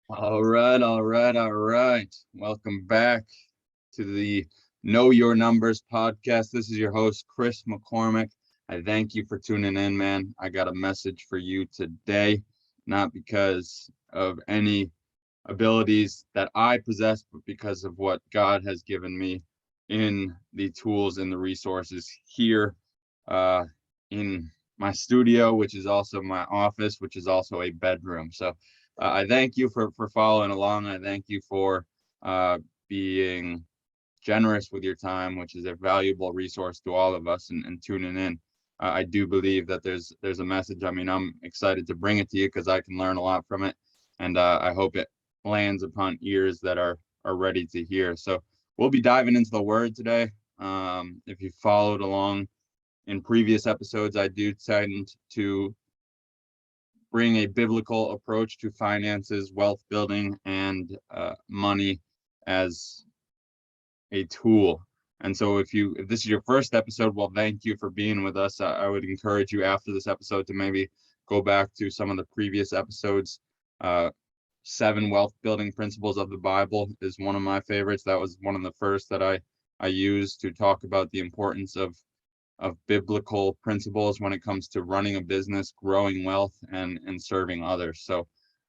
All right. Welcome back to the Know Your Numbers podcast. This is your host, Chris McCormick. I thank you for tuning in, man. I got a message for you today, not because of any abilities that I possess, but because of what God has given me in the tools and the resources here uh, in my studio, which is also my office, which is also a bedroom. So I thank you for following along. I thank you for uh, being generous with your time, which is a valuable resource to all of us, and tuning in. I do believe that there's a message. I mean, I'm excited to bring it to you because I can learn a lot from it, and I hope it lands upon ears that are ready to hear. So we'll be diving into the Word today. If you followed along in previous episodes, I do tend to bring a biblical approach to finances, wealth building, and money as a tool. And so if this is your first episode, well, thank you for being with us. I would encourage you after this episode to maybe go back to some of the previous episodes. Uh, 7 wealth building principles of the Bible is one of my favorites. That was one of the first that I used to talk about the importance of biblical principles when it comes to running a business, growing wealth, and serving others. So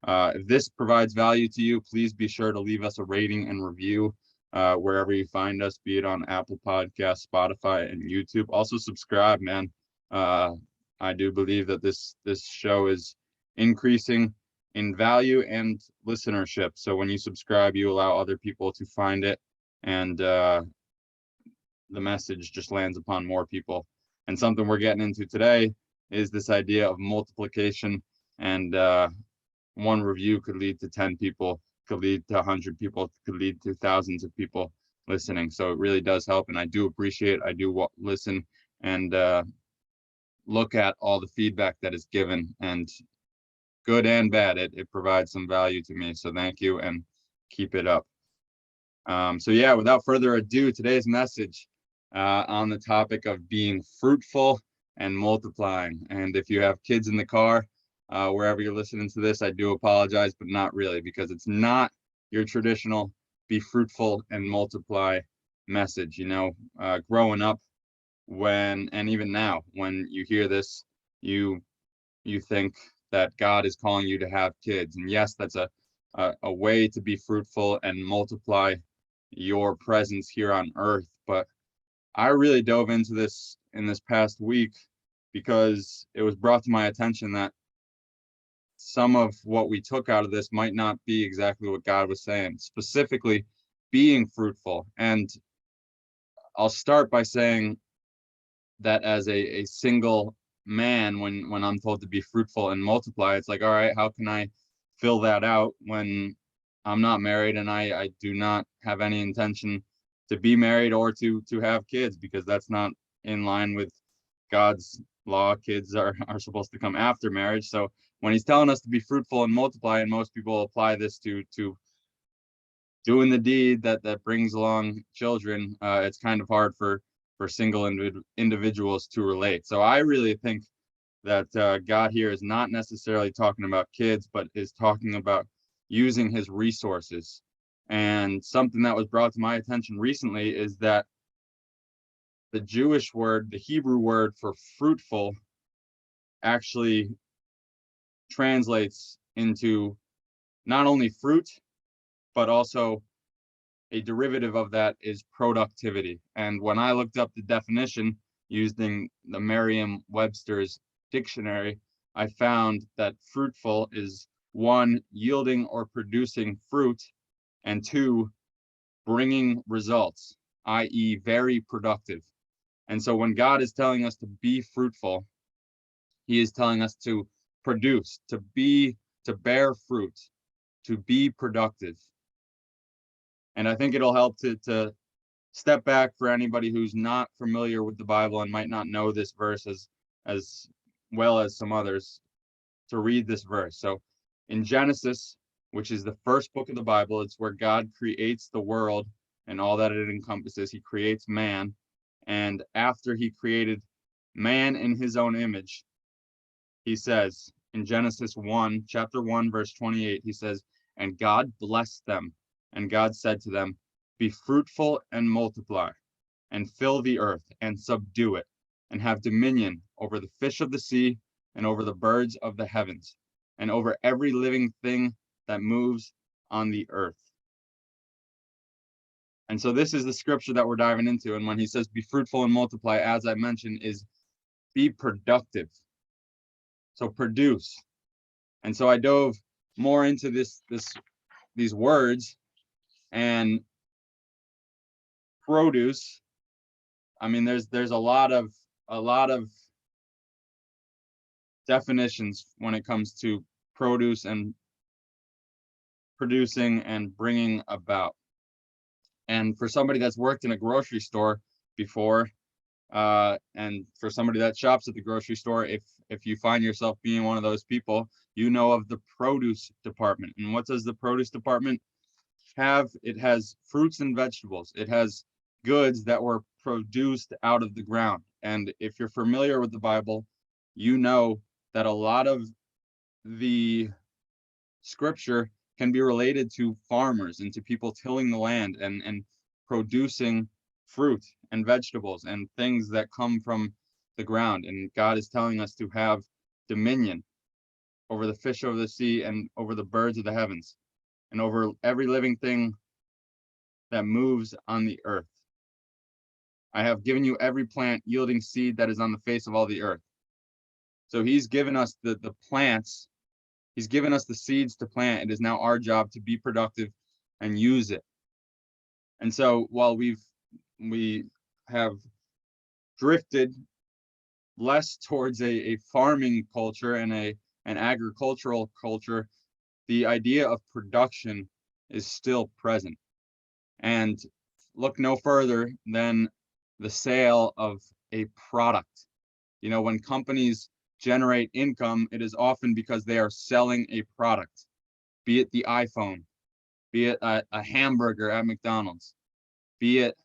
if this provides value to you, please be sure to leave us a rating and review wherever you find us, be it on Apple Podcasts, Spotify, and YouTube. Also subscribe, man. Uh, I do believe that this show is increasing in value and listenership. So when you subscribe, you allow other people to find it, and the message just lands upon more people. And something we're getting into today is this idea of multiplication. And one review could lead to 10 people, could lead to 100 people, could lead to thousands of people listening. So it really does help. And I do appreciate, I do listen and look at all the feedback that is given, and good and bad. It provides some value to me. So thank you and keep it up. So yeah, without further ado, today's message on the topic of being fruitful and multiplying. And if you have kids in the car, wherever you're listening to this, I do apologize, but not really, because it's not your traditional be fruitful and multiply message. Growing up, and even now, when you hear this, you you think that God is calling you to have kids. And yes, that's a way to be fruitful and multiply your presence here on earth. But I really dove into this in this past week because it was brought to my attention that some of what we took out of this might not be exactly what God was saying, specifically being fruitful. And I'll start by saying that as a single man, when I'm told to be fruitful and multiply, it's like, all right, how can I fill that out when I'm not married and I do not have any intention to be married or to have kids, because that's not in line with God's law. Kids are supposed to come after marriage. So when he's telling us to be fruitful and multiply, and most people apply this to doing the deed that brings along children, it's kind of hard for single individuals to relate. So I really think that God here is not necessarily talking about kids, but is talking about using his resources. And something that was brought to my attention recently is that the Jewish word, the Hebrew word for fruitful, actually translates into not only fruit, but also a derivative of that is productivity. And when I looked up the definition using the Merriam-Webster's dictionary, I found that fruitful is 1, yielding or producing fruit, and 2, bringing results, i.e., very productive. And so when God is telling us to be fruitful, he is telling us to produce, to bear fruit, to be productive. And I think it'll help to step back for anybody who's not familiar with the Bible and might not know this verse as well as some others, to read this verse. So in Genesis, which is the first book of the Bible, it's where God creates the world and all that it encompasses. He creates man. And after he created man in his own image, he says in Genesis 1, chapter 1, verse 28, he says, And God blessed them. And God said to them, be fruitful and multiply, and fill the earth and subdue it, and have dominion over the fish of the sea, and over the birds of the heavens, and over every living thing that moves on the earth. And so this is the scripture that we're diving into. And when he says be fruitful and multiply, as I mentioned, is be productive. So produce. And so I dove more into these words, and produce. I mean, there's a lot of definitions when it comes to produce and producing and bringing about. And for somebody that's worked in a grocery store before, and for somebody that shops at the grocery store, if you find yourself being one of those people, you know of the produce department. And what does the produce department have? It has fruits and vegetables. It has goods that were produced out of the ground. And if you're familiar with the Bible, you know that a lot of the scripture can be related to farmers and to people tilling the land and producing fruit and vegetables and things that come from the ground. And God is telling us to have dominion over the fish of the sea and over the birds of the heavens and over every living thing that moves on the earth. I have given you every plant yielding seed that is on the face of all the earth. So he's given us the plants. He's given us the seeds to plant. It is now our job to be productive and use it. And so while we have drifted less towards a farming culture and an agricultural culture, the idea of production is still present. And look no further than the sale of a product. You know, when companies generate income, it is often because they are selling a product, be it the iPhone, be it a hamburger at McDonald's, be it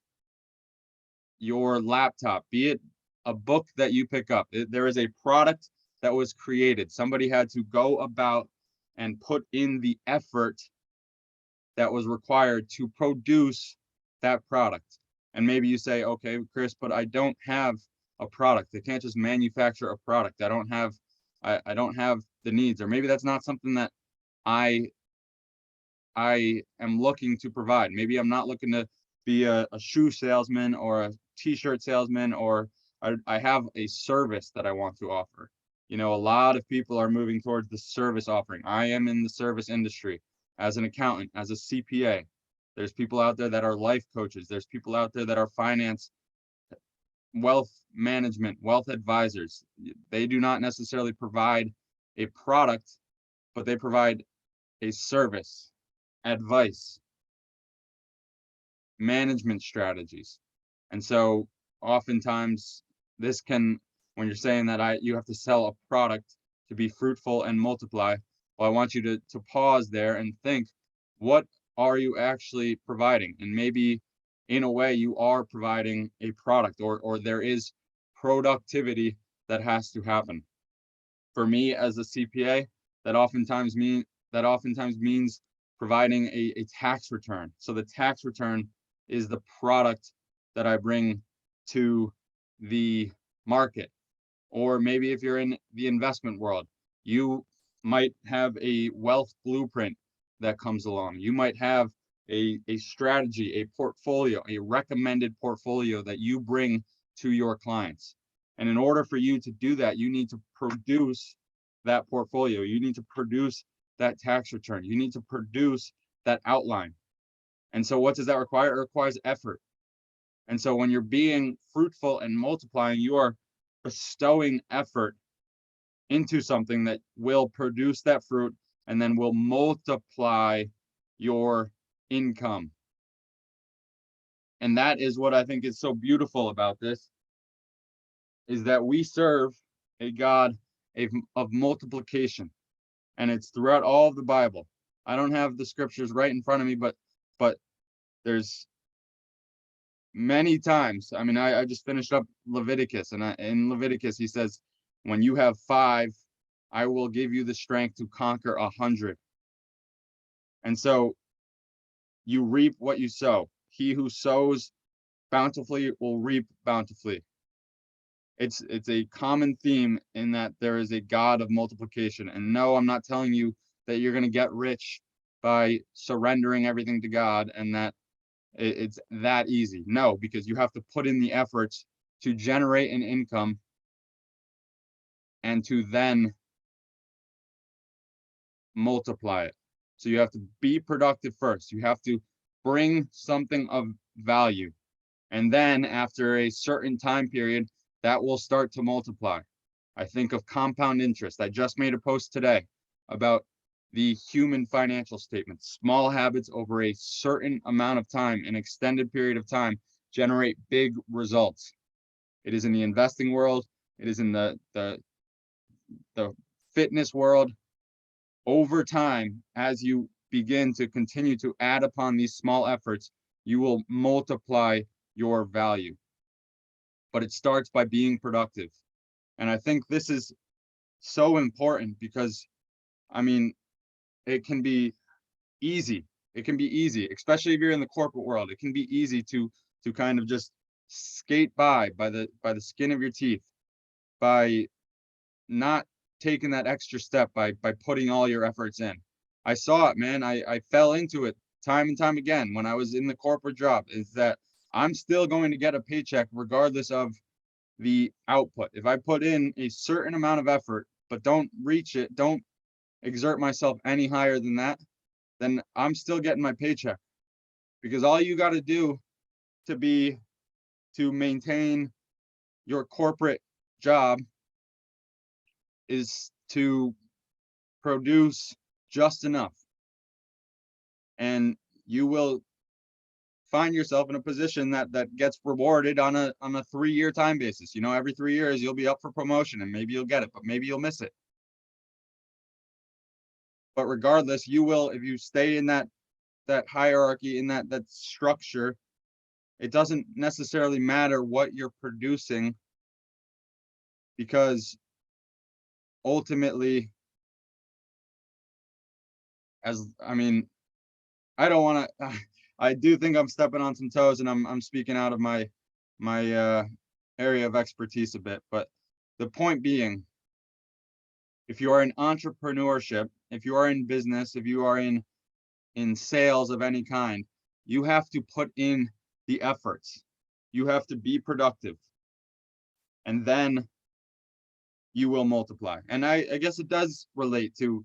your laptop, be it a book that you pick up. There is a product that was created. Somebody had to go about and put in the effort that was required to produce that product. And maybe you say, okay, Chris, but I don't have a product. They can't just manufacture a product. I don't have the needs, or maybe that's not something that I am looking to provide. Maybe I'm not looking to be a shoe salesman or a t-shirt salesman, or I have a service that I want to offer. You know, a lot of people are moving towards the service offering. I am in the service industry as an accountant, as a CPA. There's people out there that are life coaches. There's people out there that are finance, wealth management, wealth advisors. They do not necessarily provide a product, but they provide a service, advice, management strategies. And so oftentimes this can, when you're saying that you have to sell a product to be fruitful and multiply, well, I want you to pause there and think, what are you actually providing? And maybe in a way you are providing a product, or there is productivity that has to happen. For me as a CPA, that oftentimes means providing a tax return. So the tax return is the product that I bring to the market. Or maybe if you're in the investment world, you might have a wealth blueprint that comes along. You might have a strategy, a portfolio, a recommended portfolio that you bring to your clients. And in order for you to do that, you need to produce that portfolio. You need to produce that tax return. You need to produce that outline. And so what does that require? It requires effort. And so when you're being fruitful and multiplying, you are bestowing effort into something that will produce that fruit and then will multiply your income. And that is what I think is so beautiful about this, is that we serve a God of multiplication, and it's throughout all of the Bible. I don't have the scriptures right in front of me, but there's many times. I mean, I just finished up Leviticus, and in Leviticus he says, when you have 5, I will give you the strength to conquer 100. And so you reap what you sow. He who sows bountifully will reap bountifully. It's a common theme in that there is a God of multiplication. And no, I'm not telling you that you're going to get rich by surrendering everything to God and that it's that easy. No, because you have to put in the efforts to generate an income and to then multiply it. So you have to be productive first. You have to bring something of value. And then after a certain time period, that will start to multiply. I think of compound interest. I just made a post today about the human financial statement. Small habits over a certain amount of time, an extended period of time, generate big results. It is in the investing world. It is in the fitness world. Over time, as you begin to continue to add upon these small efforts, you will multiply your value. But it starts by being productive. And I think this is so important because, I mean, it can be easy. It can be easy, especially if you're in the corporate world. It can be easy to kind of just skate by the skin of your teeth, by not taking that extra step, by putting all your efforts in. I saw it, man. I fell into it time and time again when I was in the corporate job, is that I'm still going to get a paycheck regardless of the output. If I put in a certain amount of effort, but don't reach it, don't exert myself any higher than that, then I'm still getting my paycheck. Because all you got to do to maintain your corporate job is to produce just enough. And you will find yourself in a position that gets rewarded on a 3-year time basis. You know, every 3 years you'll be up for promotion and maybe you'll get it, but maybe you'll miss it. But regardless, you will, if you stay in that hierarchy, in that structure, it doesn't necessarily matter what you're producing, because ultimately, I don't want to, I do think I'm stepping on some toes and I'm speaking out of my area of expertise a bit, but the point being, if you are in entrepreneurship, if you are in business, if you are in sales of any kind, you have to put in the efforts. You have to be productive, and then you will multiply. And I guess it does relate to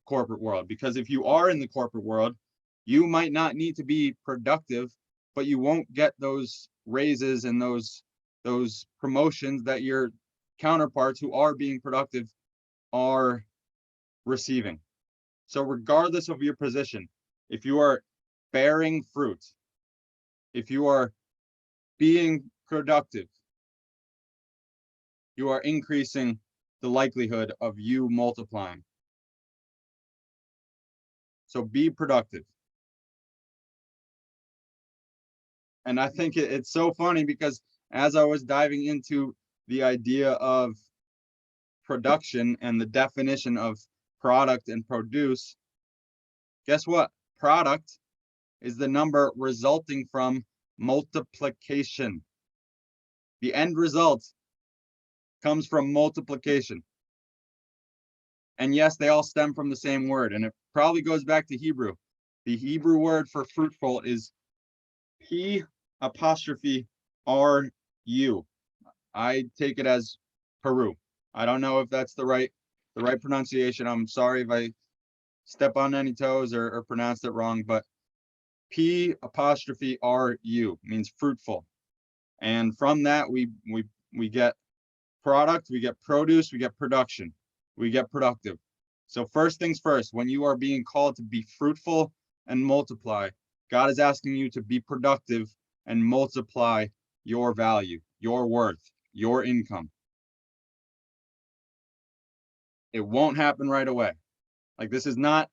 corporate world, because if you are in the corporate world, you might not need to be productive, but you won't get those raises and those promotions that your counterparts who are being productive are receiving. So regardless of your position, if you are bearing fruit, if you are being productive, you are increasing the likelihood of you multiplying. So be productive. And I think it's so funny because as I was diving into the idea of production and the definition of product and produce, guess what? Product is the number resulting from multiplication. The end result comes from multiplication. And yes, they all stem from the same word, and it probably goes back to Hebrew. The Hebrew word for fruitful is P''. I take it as Peru. I don't know if that's the right pronunciation. I'm sorry if I step on any toes or pronounced it wrong, but P'', means fruitful. And from that, we get product, we get produce, we get production, we get productive. So first things first, when you are being called to be fruitful and multiply, God is asking you to be productive and multiply your value, your worth, your income. It won't happen right away. Like this is not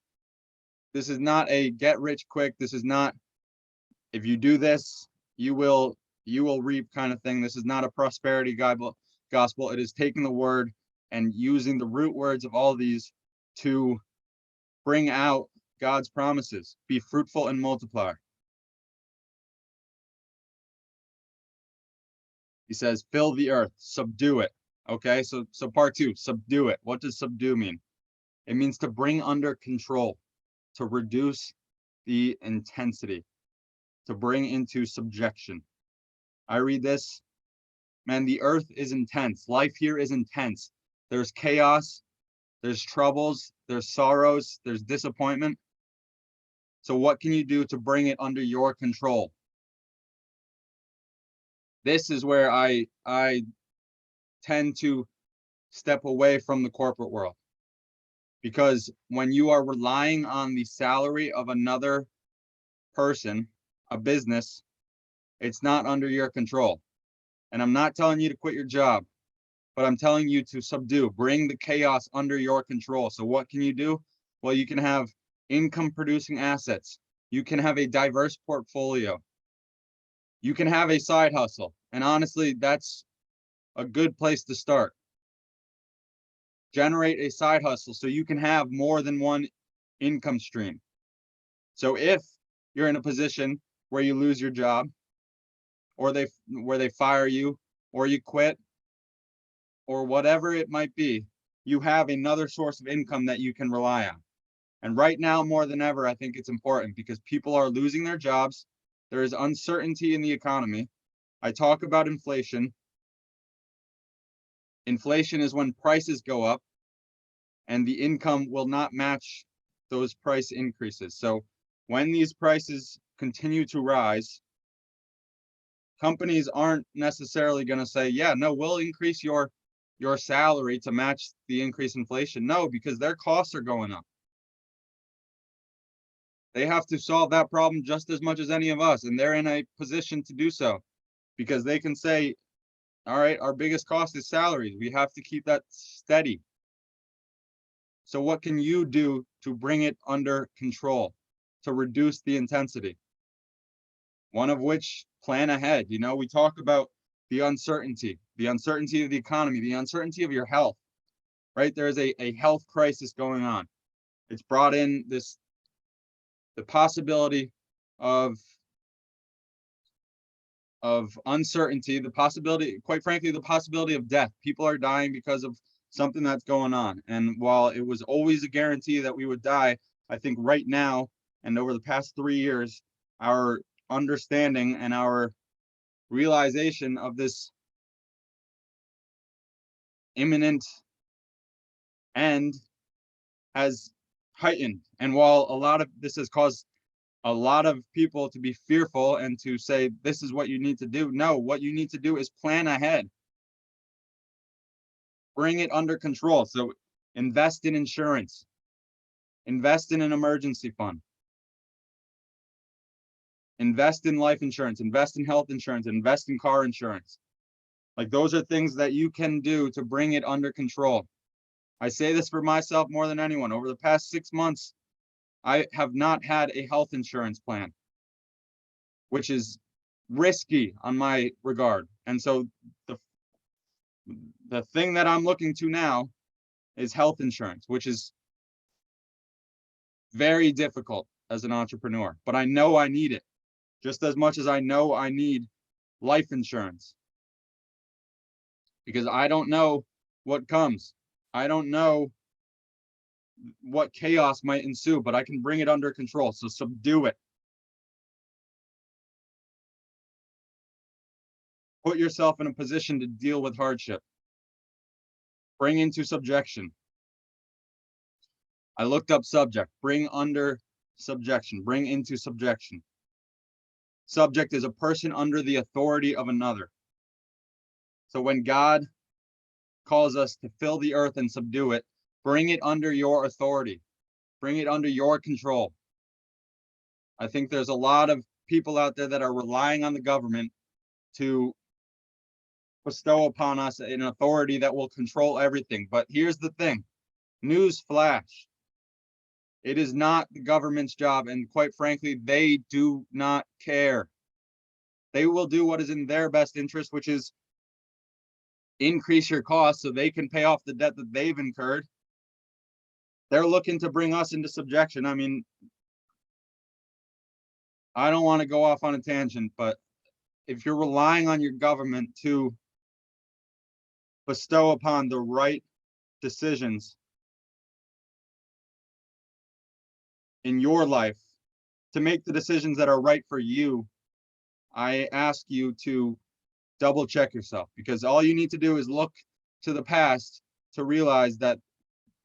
a get rich quick. This is not, if you do this, you will reap kind of thing. This is not a prosperity gospel. It is taking the word and using the root words of all these to bring out God's promises. Be fruitful and multiply. He says, fill the earth, subdue it. Okay, so part two, subdue it. What does subdue mean? It means to bring under control, to reduce the intensity, to bring into subjection. I read this, man, the earth is intense. Life here is intense. There's chaos, there's troubles, there's sorrows, there's disappointment. So what can you do to bring it under your control? This is where I tend to step away from the corporate world. Because when you are relying on the salary of another person, a business, it's not under your control. And I'm not telling you to quit your job, but I'm telling you to subdue, bring the chaos under your control. So what can you do? Well, you can have income producing assets. You can have a diverse portfolio. You can have a side hustle. And honestly, that's a good place to start. Generate a side hustle so you can have more than one income stream. So if you're in a position where you lose your job, or where they fire you, or you quit, or whatever it might be, you have another source of income that you can rely on. And right now, more than ever, I think it's important because people are losing their jobs. There is uncertainty in the economy. I talk about inflation. Inflation is when prices go up and the income will not match those price increases. So when these prices continue to rise, companies aren't necessarily going to say, yeah, no, we'll increase your salary to match the increased inflation. No, because their costs are going up. They have to solve that problem just as much as any of us, and they're in a position to do so because they can say, all right, our biggest cost is salaries. We have to keep that steady. So what can you do to bring it under control, to reduce the intensity? One of which, plan ahead. You know, we talk about the uncertainty of the economy, the uncertainty of your health, right? There is a health crisis going on. It's brought in the possibility of uncertainty, the possibility, quite frankly, the possibility of death. People are dying because of something that's going on. And while it was always a guarantee that we would die, I think right now and over the past 3 years, our understanding and our realization of this imminent end has heightened. And while a lot of this has caused a lot of people to be fearful and to say, this is what you need to do. No, what you need to do is plan ahead. Bring it under control. So invest in insurance, invest in an emergency fund, invest in life insurance, invest in health insurance, invest in car insurance. Like those are things that you can do to bring it under control. I say this for myself more than anyone. Over the past 6 months, I have not had a health insurance plan, which is risky on my regard. And so the thing that I'm looking to now is health insurance, which is very difficult as an entrepreneur, but I know I need it just as much as I know I need life insurance because I don't know what comes. I don't know what chaos might ensue, but I can bring it under control. So subdue it. Put yourself in a position to deal with hardship. Bring into subjection. I looked up subject. Bring under subjection. Bring into subjection. Subject is a person under the authority of another. So when God calls us to fill the earth and subdue it, bring it under your authority. Bring it under your control. I think there's a lot of people out there that are relying on the government to bestow upon us an authority that will control everything. But here's the thing, news flash. It is not the government's job, and quite frankly, they do not care. They will do what is in their best interest, which is increase your costs so they can pay off the debt that they've incurred. They're looking to bring us into subjection. I mean, I don't want to go off on a tangent, but if you're relying on your government to bestow upon the right decisions in your life, to make the decisions that are right for you, I ask you to double check yourself, because all you need to do is look to the past to realize that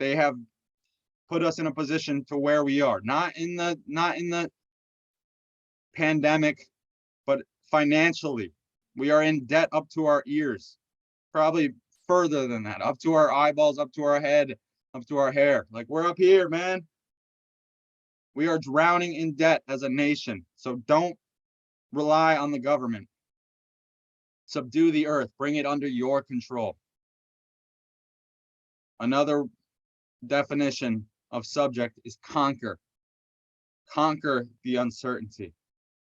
they have put us in a position to where we are, not in the pandemic, but financially. We are in debt up to our ears, probably further than that, up to our eyeballs, up to our head, up to our hair. Like, we're up here, man. We are drowning in debt as a nation. So don't rely on the government. Subdue the earth, bring it under your control. Another definition of subject is conquer. Conquer the uncertainty.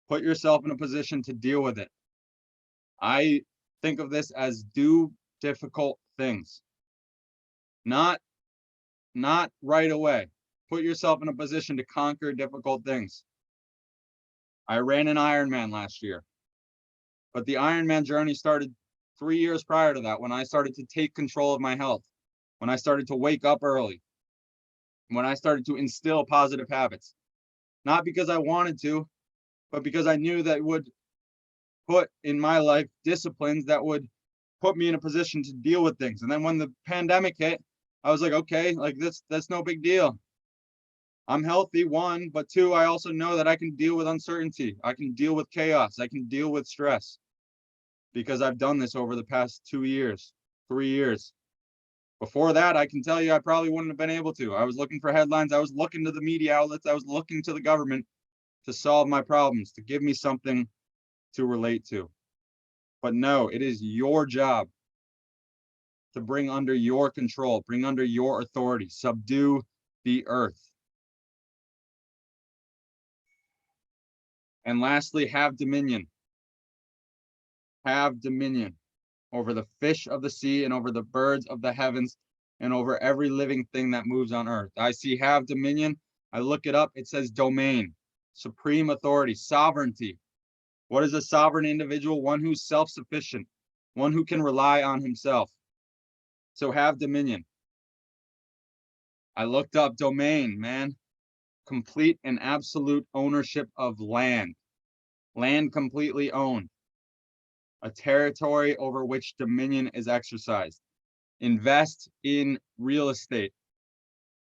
Put yourself in a position to deal with it. I think of this as do difficult things. Not right away. Put yourself in a position to conquer difficult things. I ran an Ironman last year, but the Ironman journey started 3 years prior to that, when I started to take control of my health, when I started to wake up early, when I started to instill positive habits. Not because I wanted to, but because I knew that it would put in my life disciplines that would put me in a position to deal with things. And then when the pandemic hit, I was like, okay, like that's no big deal. I'm healthy, one, but two, I also know that I can deal with uncertainty. I can deal with chaos. I can deal with stress, because I've done this over the past 2 years, 3 years. Before that, I can tell you, I probably wouldn't have been able to. I was looking for headlines. I was looking to the media outlets. I was looking to the government to solve my problems, to give me something to relate to. But no, it is your job to bring under your control, bring under your authority, subdue the earth. And lastly, have dominion. Have dominion over the fish of the sea and over the birds of the heavens and over every living thing that moves on earth. I see have dominion. I look it up. It says domain, supreme authority, sovereignty. What is a sovereign individual? One who's self-sufficient, one who can rely on himself. So have dominion. I looked up domain, man. Complete and absolute ownership of land. Land completely owned. A territory over which dominion is exercised. Invest in real estate.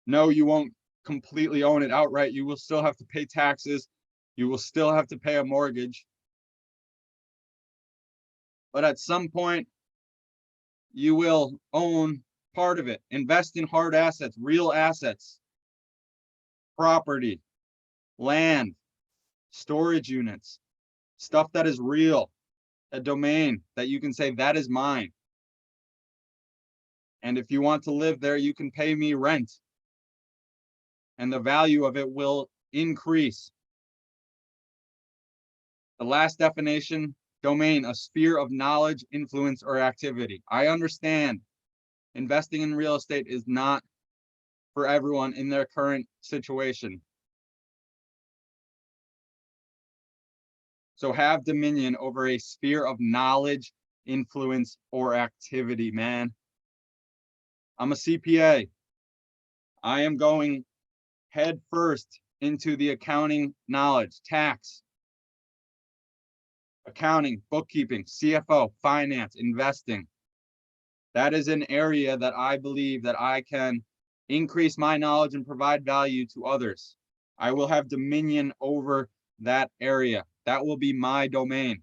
No, you won't completely own it outright. You will still have to pay taxes. You will still have to pay a mortgage. But at some point, you will own part of it. Invest in hard assets, real assets, property, land, storage units, stuff that is real, a domain that you can say, that is mine. And if you want to live there, you can pay me rent. And the value of it will increase. The last definition, domain, a sphere of knowledge, influence, or activity. I understand investing in real estate is not for everyone in their current situation. So have dominion over a sphere of knowledge, influence, or activity, man. I'm a CPA. I am going head first into the accounting knowledge, tax, accounting, bookkeeping, CFO, finance, investing. That is an area that I believe that I can increase my knowledge and provide value to others. I will have dominion over that area. That will be my domain.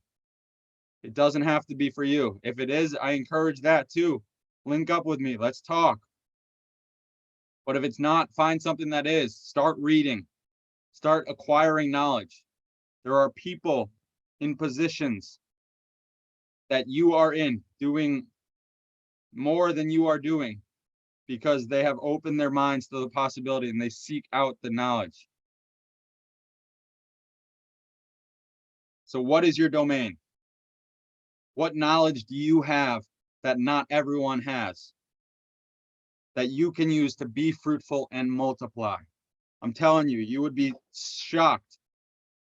It doesn't have to be for you. If it is, I encourage that too. Link up with me. Let's talk. But if it's not, find something that is. Start reading. Start acquiring knowledge. There are people in positions that you are in doing more than you are doing because they have opened their minds to the possibility and they seek out the knowledge. So what is your domain? What knowledge do you have that not everyone has? that you can use to be fruitful and multiply. I'm telling you, you would be shocked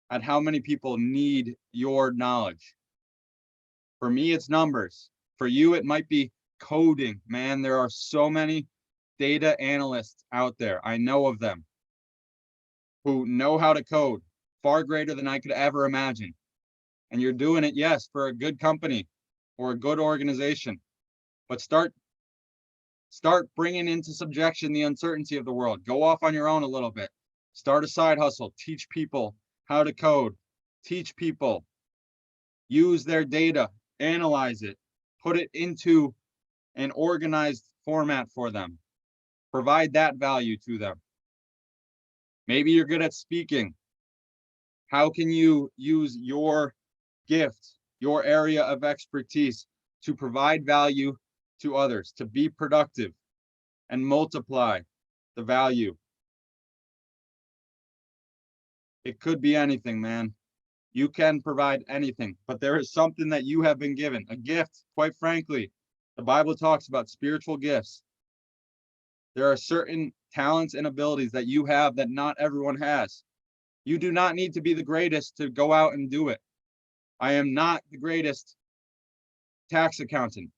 at how many people need your knowledge. For me, it's numbers. For you, it might be coding. Man, there are so many data analysts out there. I know of them who know how to code far greater than I could ever imagine. And you're doing it, yes, for a good company or a good organization, but start bringing into subjection the uncertainty of the world. Go off on your own a little bit. Start a side hustle. Teach people how to code. Teach people. Use their data. Analyze it. Put it into an organized format for them. Provide that value to them. Maybe you're good at speaking. How can you use your gift, your area of expertise to provide value to others, to be productive and multiply the value? It could be anything, man. You can provide anything, but there is something that you have been given, a gift, quite frankly. The Bible talks about spiritual gifts. There are certain talents and abilities that you have that not everyone has. You do not need to be the greatest to go out and do it. I am not the greatest tax accountant.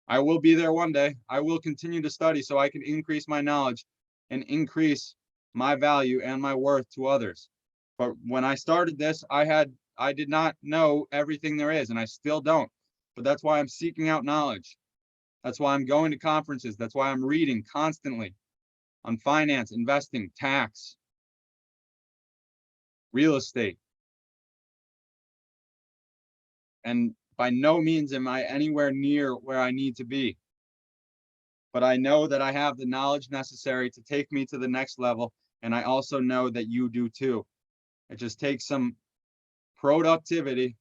I will be there one day. I will continue to study so I can increase my knowledge and increase my value and my worth to others. But when I started this, I did not know everything there is, and I still don't. But that's why I'm seeking out knowledge. That's why I'm going to conferences. That's why I'm reading constantly on finance, investing, tax, real estate. And by no means am I anywhere near where I need to be. But I know that I have the knowledge necessary to take me to the next level. And I also know that you do too. It just takes some productivity.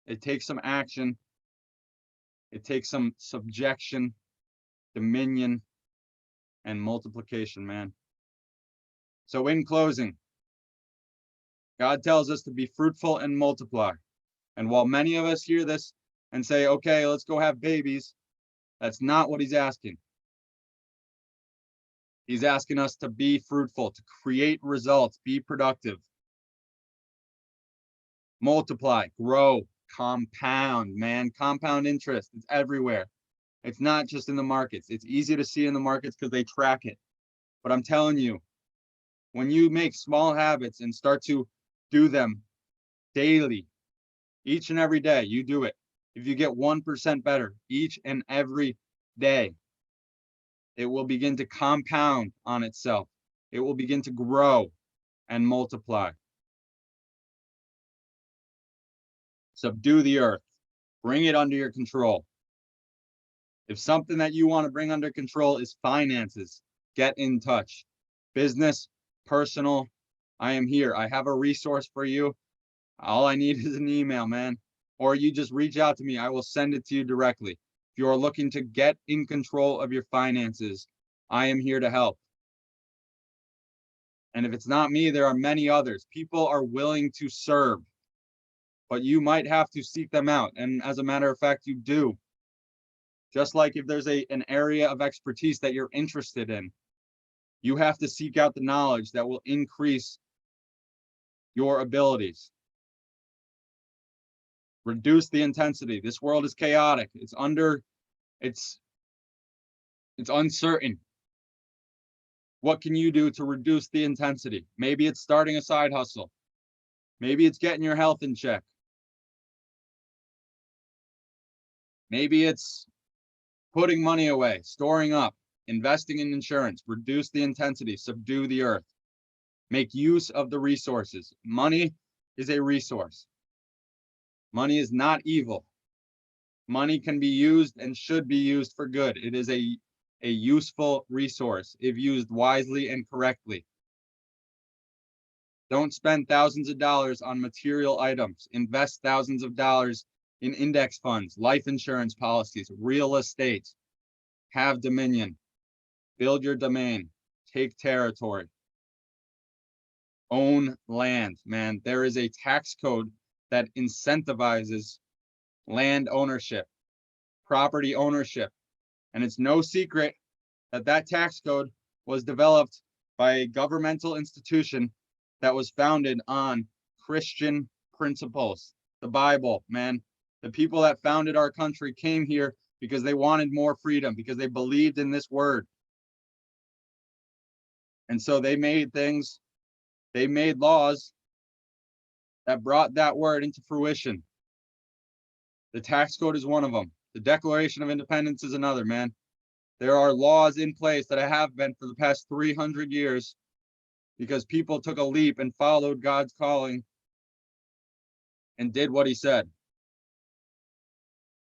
It takes some action. It takes some subjection, dominion, and multiplication, man. So in closing, God tells us to be fruitful and multiply. And while many of us hear this and say, okay, let's go have babies, that's not what he's asking. He's asking us to be fruitful, to create results, be productive, multiply, grow, compound, man. Compound interest, it's everywhere. It's not just in the markets. It's easy to see in the markets because they track it. But I'm telling you, when you make small habits and start to do them daily, each and every day, you do it. If you get 1% better each and every day, it will begin to compound on itself. It will begin to grow and multiply. Subdue the earth. Bring it under your control. If something that you want to bring under control is finances, get in touch. Business, personal, I am here. I have a resource for you. All I need is an email, man. Or you just reach out to me. I will send it to you directly. If you are looking to get in control of your finances, I am here to help. And if it's not me, there are many others. People are willing to serve, but you might have to seek them out. And as a matter of fact, you do. Just like if there's an area of expertise that you're interested in, you have to seek out the knowledge that will increase your abilities. Reduce the intensity. This world is chaotic. It's uncertain. What can you do to reduce the intensity? Maybe it's starting a side hustle. Maybe it's getting your health in check. Maybe it's putting money away, storing up, investing in insurance, reduce the intensity, subdue the earth. Make use of the resources. Money is a resource. Money is not evil. Money can be used and should be used for good. It is a useful resource if used wisely and correctly. Don't spend thousands of dollars on material items. Invest thousands of dollars in index funds, life insurance policies, real estate. Have dominion. Build your domain. Take territory. Own land, man. There is a tax code that incentivizes land ownership, property ownership. And it's no secret that tax code was developed by a governmental institution that was founded on Christian principles. The Bible, man. The people that founded our country came here because they wanted more freedom, because they believed in this word. And so they made laws that brought that word into fruition. The tax code is one of them. The Declaration of Independence is another, man. There are laws in place that have been for the past 300 years because people took a leap and followed God's calling and did what he said.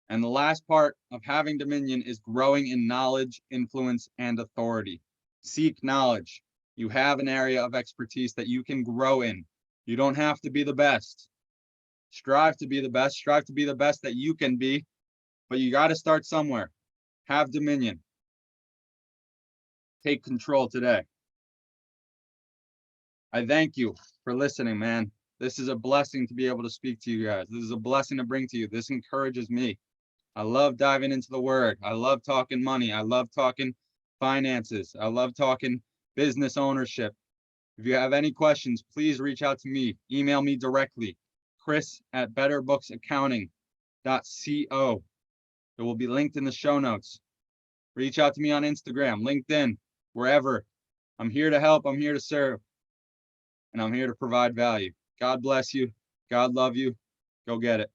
And the last part of having dominion is growing in knowledge, influence, and authority. Seek knowledge. You have an area of expertise that you can grow in. You don't have to be the best. Strive to be the best. Strive to be the best that you can be, but you got to start somewhere. Have dominion. Take control today. I thank you for listening, man. This is a blessing to be able to speak to you guys. This is a blessing to bring to you. This encourages me. I love diving into the word. I love talking money. I love talking finances. I love talking business ownership. If you have any questions, please reach out to me. Email me directly, chris@betterbooksaccounting.co. It will be linked in the show notes. Reach out to me on Instagram, LinkedIn, wherever. I'm here to help. I'm here to serve. And I'm here to provide value. God bless you. God love you. Go get it.